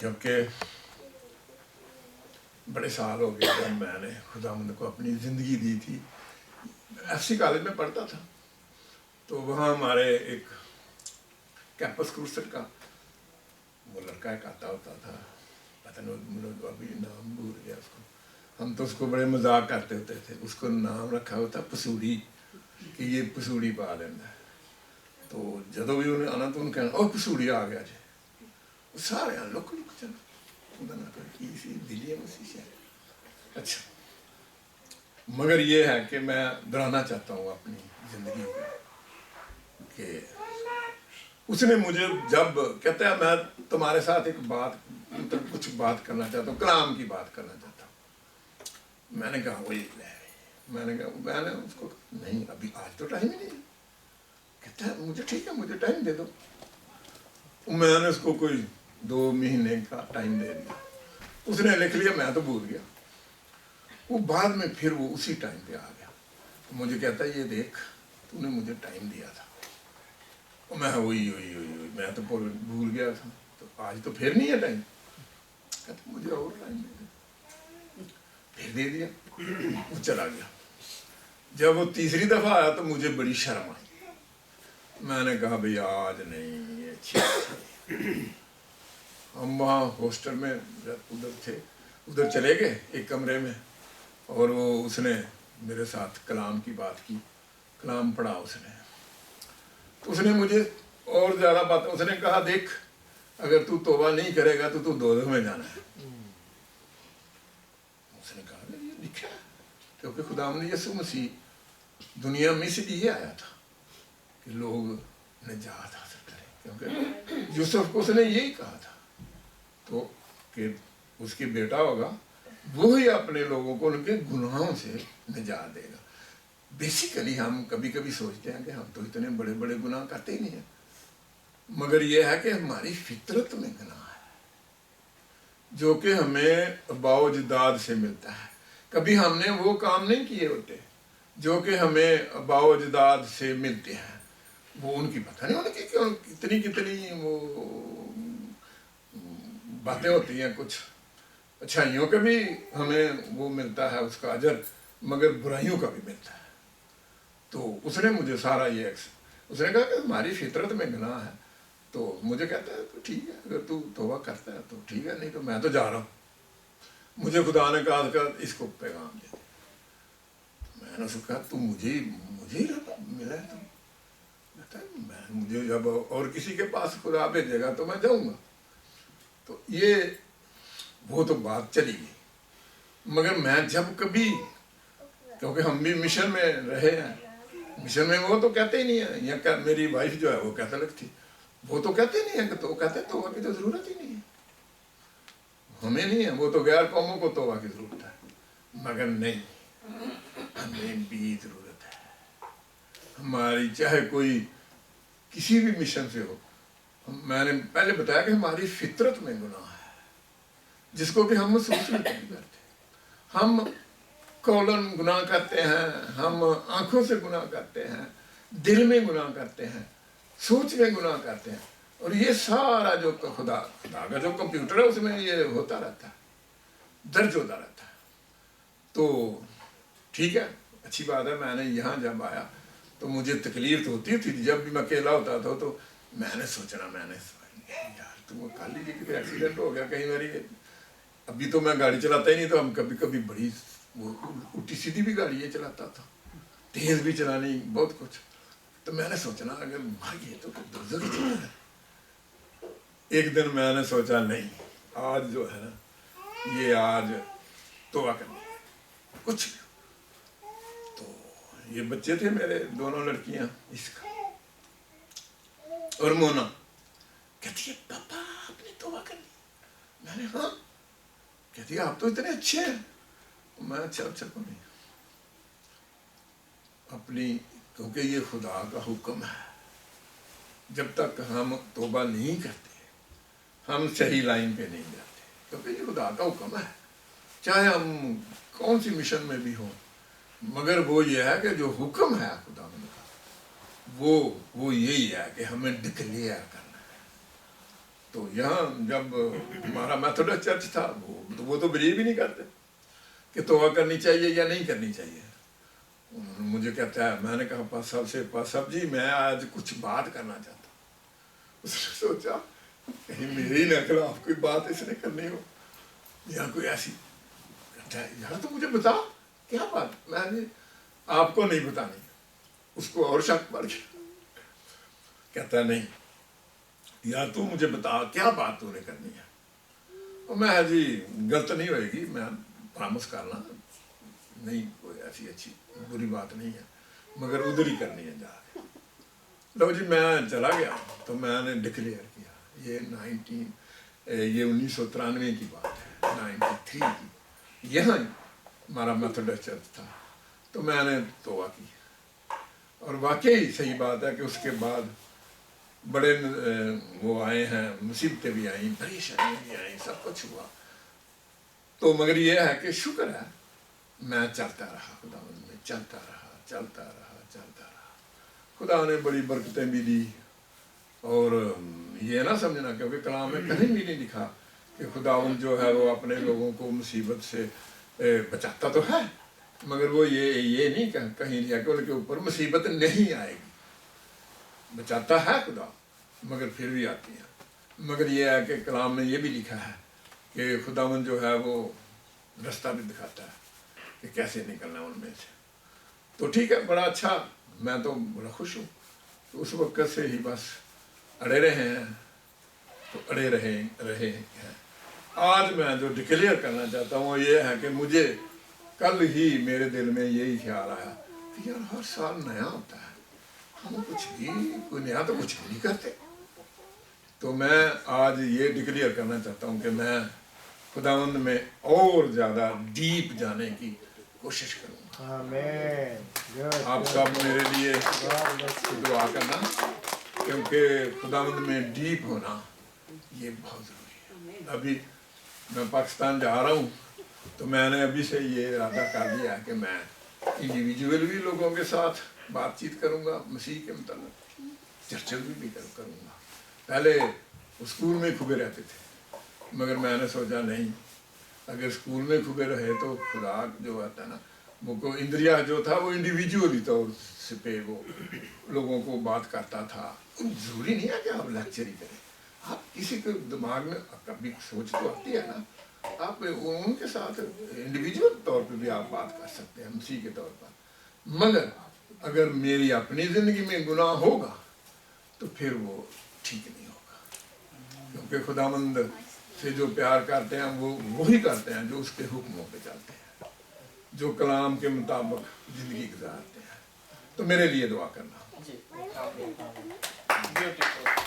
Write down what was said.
क्योंकि बड़े साल हो गए जब मैंने खुदावंद को अपनी ज़िंदगी दी थी। FC कॉलेज में पढ़ता था, तो वहाँ हमारे एक कैंपस क्रूसर का वो लड़का एक आता होता था, पता नहीं अभी नाम भूल गया उसको, हम तो उसको बड़े मजाक करते होते थे। उसको नाम रखा होता पसूड़ी, कि ये पसूड़ी पा लेना है। तो जदों भी उन्हें आना तो उन्हें कहना ओ पसूड़ी आ गया जी, सारे लुक लुक चल दिल्ली में। अच्छा, मगर ये है कि मैं दोहराना चाहता हूँ अपनी ज़िंदगी को कि उसने मुझे जब कहता है मैं तुम्हारे साथ एक बात मतलब कुछ बात करना चाहता हूँ, कलाम की बात करना चाहता हूँ। मैंने कहा वही, मैंने उसको नहीं अभी आज तो टाइम ही नहीं है। कहता है मुझे ठीक है, मुझे टाइम दे दो। मैंने उसको कोई 2 महीने का टाइम दे दिया, उसने लिख लिया, मैं तो भूल गया। वो बाद में फिर वो उसी टाइम पे आ गया, तो मुझे कहता है ये देख तूने मुझे टाइम दिया था। और मैं वही मैं तो भूल गया था, तो आज तो फिर नहीं है टाइम। कहता मुझे और टाइम दे दे, फिर दे दिया, वो चला गया। जब वो तीसरी दफ़ा आया तो मुझे बड़ी शर्म आई। मैंने कहा भाई आज नहीं, ये अच्छी। हम वहाँ हॉस्टल में उधर थे, उधर चले गए एक कमरे में, और वो उसने मेरे साथ कलाम की बात की, कलाम पढ़ा उसने। तो उसने मुझे और ज़्यादा बात, उसने कहा देख अगर तू तौबा नहीं करेगा तो तू दोज़ख में जाना है। उसने कहा ये लिखा है, क्योंकि खुदावंद यीशु मसीह दुनिया में इसलिए आया था कि लोग निजात हासिल करें, क्योंकि यूसुफ को उसने यही कहा था तो कि उसकी बेटा होगा, वो ही अपने लोगों को उनके गुनाहों से निजात देगा। बेसिकली हम कभी कभी सोचते हैं कि हम तो इतने बड़े बड़े गुनाह करते ही नहीं हैं, मगर यह है कि हमारी फितरत में गुनाह है जो कि हमें बाओजदाद से मिलता है। कभी हमने वो काम नहीं किए होते जो कि हमें बाओजदाद से मिलते हैं, वो उनकी पता नहीं उनकी क्यों कितनी कितनी वो बातें होती हैं। कुछ अच्छाइयों का भी हमें वो मिलता है उसका अजर, मगर बुराइयों का भी मिलता है। तो उसने मुझे सारा ये उसने कहा कि हमारी फितरत में गुनाह है, तो मुझे कहता है तो ठीक है अगर तू तौबा करता है तो ठीक है, नहीं तो मैं तो जा रहा हूँ, मुझे खुदा ने कहा कर इसको पैगाम दे। तो मैंने उसको कहा तू मुझे मिला है, तो मैं मुझे जब और किसी के पास खुदा भेजेगा तो मैं जाऊँगा। तो ये वो तो बात चली गई, मगर मैं जब कभी, क्योंकि हम भी मिशन में रहे हैं, मिशन में वो तो कहते ही नहीं है, यहाँ मेरी वाइफ जो है वो कैथोलिक थी, वो तो कहते नहीं है कि तो कहते तौबा की तो ज़रूरत ही नहीं है, हमें नहीं है, वो तो गैर कौमों को तौबा की ज़रूरत है। मगर नहीं, हमें भी ज़रूरत है हमारी, चाहे कोई किसी भी मिशन से हो। मैंने पहले बताया कि हमारी फितरत में गुनाह है जिसको कि हम महसूस नहीं करते। हम कौलन गुनाह करते हैं, हम आंखों से गुनाह करते हैं, दिल में गुनाह करते हैं, सोच में गुनाह करते हैं, और ये सारा जो खुदा का जो कंप्यूटर है उसमें ये होता रहता है, दर्ज होता रहता है। तो ठीक है, अच्छी बात है। मैंने यहाँ जब आया तो मुझे तकलीफ तो होती थी, जब भी मैं अकेला होता था तो मैंने सोचना यार तुम कल ही कि एक्सीडेंट हो गया कहीं मेरी, अभी तो मैं गाड़ी चलाता ही नहीं, तो हम कभी कभी बड़ी वो उल्टी सीधी भी गाड़ी चलाता था, तेज भी चलानी, बहुत कुछ। तो मैंने सोचना अगर मर गए तो दोज़ख चला है। एक दिन मैंने सोचा नहीं, आज जो है ना ये आज तौबा करनी कुछ। तो ये बच्चे थे मेरे, दोनों लड़कियां, इसका और मोना, कहती है पापा आपने तौबा करनी। मैंने हाँ, कहती है आप तो इतने अच्छे हैं। मैं अच्छा नहीं अपनी, क्योंकि ये खुदा का हुक्म है, जब तक हम तौबा नहीं करते हम सही लाइन पे नहीं जाते, क्योंकि ये खुदा का हुक्म है, चाहे हम कौन सी मिशन में भी हों। मगर वो ये है कि जो हुक्म है खुदा का वो यही है कि हमें डिक्लेयर करना है, तो यहाँ जब हमारा मेथोडिस्ट चर्च था, वो तो बिलीव ही नहीं करते कि तौबा करनी चाहिए या नहीं करनी चाहिए। उन्होंने मुझे कहता है, मैंने कहा पास साहब जी मैं आज कुछ बात करना चाहता हूँ। उसने सोचा कहीं मेरे ही ना खिलाफ कोई बात इसने करनी हो या कोई ऐसी। कहता है यार तो मुझे बता क्या बात। मैंने आपको नहीं बतानी। उसको और शक पड़ गया। कहता है नहीं यार तू मुझे बता क्या बात तूने करनी है। और मैं जी गलत नहीं होएगी, मैं प्रॉमिस करना नहीं, कोई ऐसी अच्छी बुरी बात नहीं है, मगर उधर ही करनी है जाके। लो जी मैं चला गया तो मैंने डिक्लेयर किया, ये 1993 की बात है, 93 की। यहाँ हमारा मेथोडिस्ट चर्च था। तो मैंने तौबा की और वाकई सही बात है कि उसके बाद बड़े वो आए हैं, मुसीबतें भी आई, परेशानियाँ भी आई, सब कुछ हुआ। तो मगर ये है कि शुक्र है मैं चलता रहा, खुदा में चलता रहा। खुदा ने बड़ी बरकतें भी दी। और ये ना समझना, क्योंकि कलाम में कहीं भी नहीं लिखा कि खुदावंद जो है वो अपने लोगों को मुसीबत से बचाता तो है, मगर वो ये नहीं कहीं लिखा कि उनके ऊपर मुसीबत नहीं आएगी। बचाता है खुदा, मगर फिर भी आती है। मगर ये है कि कलाम में ये भी लिखा है कि खुदावंद जो है वो रास्ता भी दिखाता है कि कैसे निकलना उनमें से। तो ठीक है, बड़ा अच्छा, मैं तो बड़ा खुश हूँ। तो उस वक्त से ही बस अड़े रहे हैं, तो अड़े रहे हैं। आज मैं जो डिक्लेयर करना चाहता हूँ ये है कि मुझे कल ही मेरे दिल में यही ख्याल आया कि यार हर साल नया होता है, हम कुछ भी कोई नया तो कुछ नहीं करते। तो मैं आज ये डिक्लेयर करना चाहता हूँ कि मैं खुदावंद में और ज़्यादा डीप जाने की कोशिश करूँगा। आमीन। आप सब मेरे लिए दुआ करना, क्योंकि खुदावंद में डीप होना ये बहुत ज़रूरी है। अभी मैं पाकिस्तान जा रहा हूँ तो मैंने अभी से ये इरादा कर लिया है कि मैं इंडिविजुअल भी लोगों के साथ बातचीत करूँगा, मसीह के मतलब चर्चा भी करूँगा। पहले स्कूल में खुबे रहते थे, मगर मैंने सोचा नहीं, अगर स्कूल में खुबे रहे तो खुदा जो आता ना वो को इंद्रिया जो था वो इंडिविजुअली तौर से पे वो लोगों को बात करता था। ज़रूरी नहीं है कि आप लेक्चर ही करें, आप किसी के दिमाग में कभी सोच तो आती है ना, आप उनके साथ इंडिविजुअल तौर पे भी आप बात कर सकते हैं मसीह के तौर पर। मगर अगर मेरी अपनी ज़िंदगी में गुनाह होगा तो फिर वो ठीक नहीं होगा, क्योंकि खुदावंद से जो प्यार करते हैं वो वही करते हैं जो उसके हुक्मों पे चलते हैं, जो कलाम के मुताबिक ज़िंदगी गुजारते हैं। तो मेरे लिए दुआ करना। Beautiful.